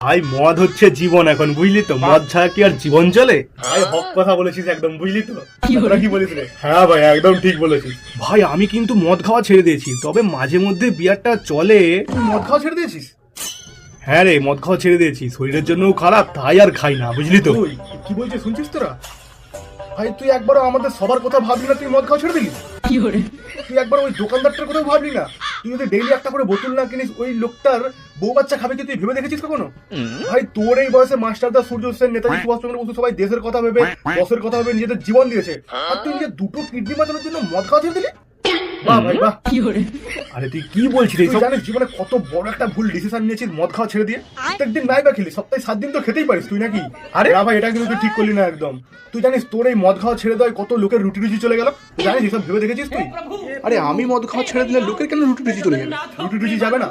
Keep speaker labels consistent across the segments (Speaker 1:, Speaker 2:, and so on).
Speaker 1: ভাই মদ হচ্ছে জীবন এখন, বুঝলি তো? মদ ছাড়া কি আর জীবন চলে? ভাই হক কথা বলেছিস একদম, বুঝলি তো? তোরা কি বলিস রে? হ্যাঁ ভাই একদম ঠিক বলেছিস ভাই। আমি কিন্তু মদ খাওয়া ছেড়ে দিয়েছি, তবে মাঝে মধ্যে বিয়ারটা চলে।
Speaker 2: তুই মদ খাওয়া ছেড়ে দিয়েছিস?
Speaker 1: হ্যাঁ রে, মদ খাওয়া ছেড়ে দিয়েছি, শরীরের জন্যও খারাপ, তাই আর খাই না, বুঝলি তো?
Speaker 2: তুই কি বলছিস শুনছিস তোরা? ভাই তুই একবারও আমাদের সবার কথা ভাবলি না? তুই মদ খাওয়া ছেড়ে দিলি? তুই একবার ওই দোকানদারটার কথা ভাবলি না? তুই যদি ডেইলি একটা করে বোতল না কিনিস, ওই লোকটার বউ বাচ্চা খাবে কি তুই ভেবে দেখেছিস কখনো? ভাই তোর এই বয়সে মাস্টারদা, সূর্য সেন, নেতাজি সুভাষচন্দ্র বসু সবাই দেশের কথা ভেবে, বসের কথা ভেবে নিজেদের জীবন দিয়েছে, আর তুই নিজের দুটো কিডনি বাঁচানোর জন্য মদ খাওয়া ছেড়ে দিলি? বাহ ভাই বাহ।
Speaker 1: আরে তুই কি বলছিস
Speaker 2: তুই
Speaker 1: এইসব?
Speaker 2: জানিস জীবনে কত বড় একটা ভুল ডিসিশন নিয়েছিস মদ খাওয়া ছেড়ে দিয়ে? প্রত্যেকদিন নাই বা খেলি, সপ্তাহে 7 দিন তো খেতেই পারিস তুই, নাকি? আরে না ভাই, এটা কিন্তু তুই ঠিক করলি না একদম। তুই জানিস তোর এই মদ খাওয়া ছেড়ে দেওয়ায় কত লোকের রুটি রুজি চলে গেল? তুই জানিস এসব ভেবে দেখেছিস তুই?
Speaker 3: আরে আমি মদ খাওয়া ছেড়ে দিলে লোকের কেন রুটি রুজি চলে যাবে?
Speaker 2: রুটি রুজি যাবে না?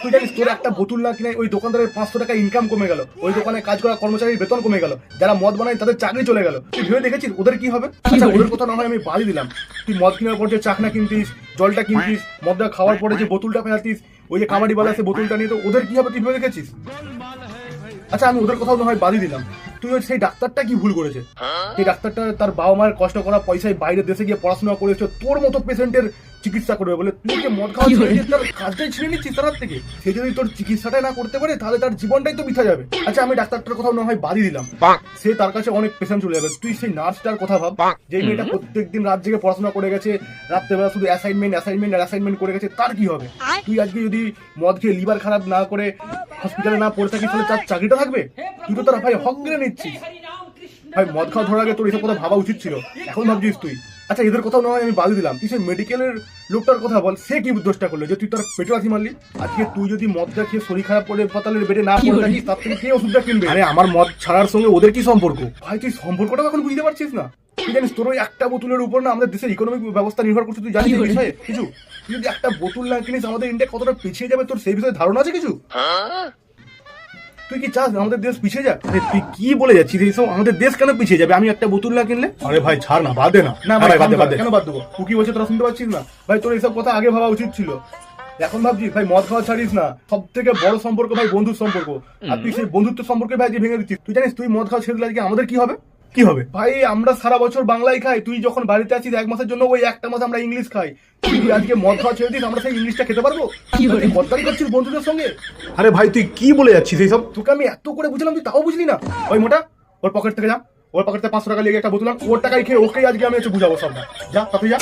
Speaker 2: তুই জানিস তোর একটা বোতল না কিনে ওই দোকানদারের 500 টাকা ইনকাম কমে গেল, ওই দোকানে কাজ করা কর্মচারীর বেতন কমে গেল, যারা মদ বানায় তাদের চাকরি চলে গেল। তুই ভেবে দেখেছিস ওদের কি হবে? আচ্ছা ওদের কথা না হয় আমি বাদই দিলাম, তুই মদ কেনার পর যে চাকনা কিনতিস, জলটা কিনতিস, মদটা খাওয়ার পরে যে বোতলটা ফেলাতিস, ওই যে কাবাডি বালা সে বোতলটা নিয়ে, তো ওদের কি হবে তুই ভেবে দেখেছিস? আচ্ছা আমি ওদের কথাও না হয় বাদই দিলাম, তুই ওই সেই ডাক্তারটা কি ভুল করেছে? সেই ডাক্তারটা তার বাবা মায়ের কষ্ট করা পয়সায় বাইরের দেশে গিয়ে পড়াশোনা করেছে তোর মতো পেশেন্টের চিকিৎসা করবে বলে, তুই যে মদ খাওয়া ছেড়ে দিয়ে তার কাজটাই ছিঁড়ে নিচ্ছিস তার হাত থেকে। সে যদি তোর চিকিৎসাটাই না করতে পারে তাহলে তার জীবনটাই তো বৃথা যাবে। আচ্ছা আমি ডাক্তারটার কথাও না হয় বাদই দিলাম, সে তার কাছে অনেক পেশেন্ট চলে যাবে। তুই সেই নার্সটার কথা ভাব, যে মেয়েটা প্রত্যেকদিন রাত জেগে পড়াশোনা করে গেছে, রাত্রেবেলা শুধু অ্যাসাইনমেন্ট করে গেছে, তার কি হবে? তুই আজকে যদি মদ খেয়ে লিভার খারাপ না করে হসপিটালে না পড়ে থাকিস তাহলে তার চাকরিটা থাকবে? তুই তো তার ভাই হক কেড়ে নিচ্ছিস। ভাই মদ খাওয়া ধরার আগে তোর এসব কথা ভাবা উচিত ছিল, এখন ভাবছিস তুই। আচ্ছা এদের কথাও নয় আমি বাদ দিলাম, তুই সেই মেডিকেলের লোকটার কথা বল, সে কি দোষটা করলো যে তুই তার পেটে লাথি মারলি? আজকে তুই যদি মদটা খেয়ে শরীর খারাপ করে হাসপাতালের বেডে না পড়ে থাকিস, তার থেকে কে ওষুধটা কিনবে?
Speaker 1: আরে আমার মদ ছাড়ার সঙ্গে ওদের কি সম্পর্ক?
Speaker 2: ভাই তুই সম্পর্কটা এখন বুঝতে পারছিস না? তুই জানিস তোর ওই একটা বোতলের উপর না আমাদের দেশের ইকোনমিক ব্যবস্থা নির্ভর করছে, তুই জানিস এই বিষয়ে কিছু? তুই যদি একটা বোতল না কিনিস আমাদের ইন্ডিয়া কতটা পিছিয়ে যাবে, তোর সেই বিষয়ে ধারণা আছে কিছু? তুই কি চাস আমাদের দেশ পিছিয়ে যাক?
Speaker 1: আরে তুই কি বলে যাচ্ছিস এইসব? আমাদের দেশ কেন পিছিয়ে যাবে আমি একটা বোতল না কিনলে?
Speaker 2: আরে ভাই ছাড় না, বাদ দে না। না ভাই
Speaker 1: বাদ দে, বাদ দে।
Speaker 2: কেন বাদ দেবো? তুই কি বলছিস তোরা শুনতে পাচ্ছিস না? ভাই তোর এইসব কথা আগে ভাবা উচিত ছিল, এখন ভাবছিস? ভাই মদ খাওয়া ছাড়িস না, সব থেকে বড় সম্পর্ক ভাই বন্ধুর সম্পর্ক, আর তুই সেই বন্ধুত্ব সম্পর্কে ভাই আজকে ভেঙে দিচ্ছিস। তুই জানিস তুই মদ খাওয়া ছেড়ে দিলে আজকে আমাদের কি হবে?
Speaker 1: কি হবে?
Speaker 2: ভাই আমরা সারা বছর বাংলায় খাই, তুই যখন বাড়িতে আছিস 1 মাসের জন্য ওই একটা মাস আমরা ইংলিশ খাই। তুই আজকে মদ খাওয়া ছেড়ে দিস, আমরা সেই ইংলিশটা খেতে পারবো? তুই গদ্দারি করছিস বন্ধুদের সঙ্গে।
Speaker 1: আরে ভাই তুই কি বলে যাচ্ছিস এইসব?
Speaker 2: তোকে আমি এত করে বুঝলাম তুই তাও বুঝলি না? ওই মোটা ওর পকেট থেকে যা, ওর পকেট থেকে 500 টাকা লেগে একটা বোতল, ওর টাকায় খেয়ে ওকেই আজকে আমি হচ্ছে বুঝাবো সব। যা তাতে যা।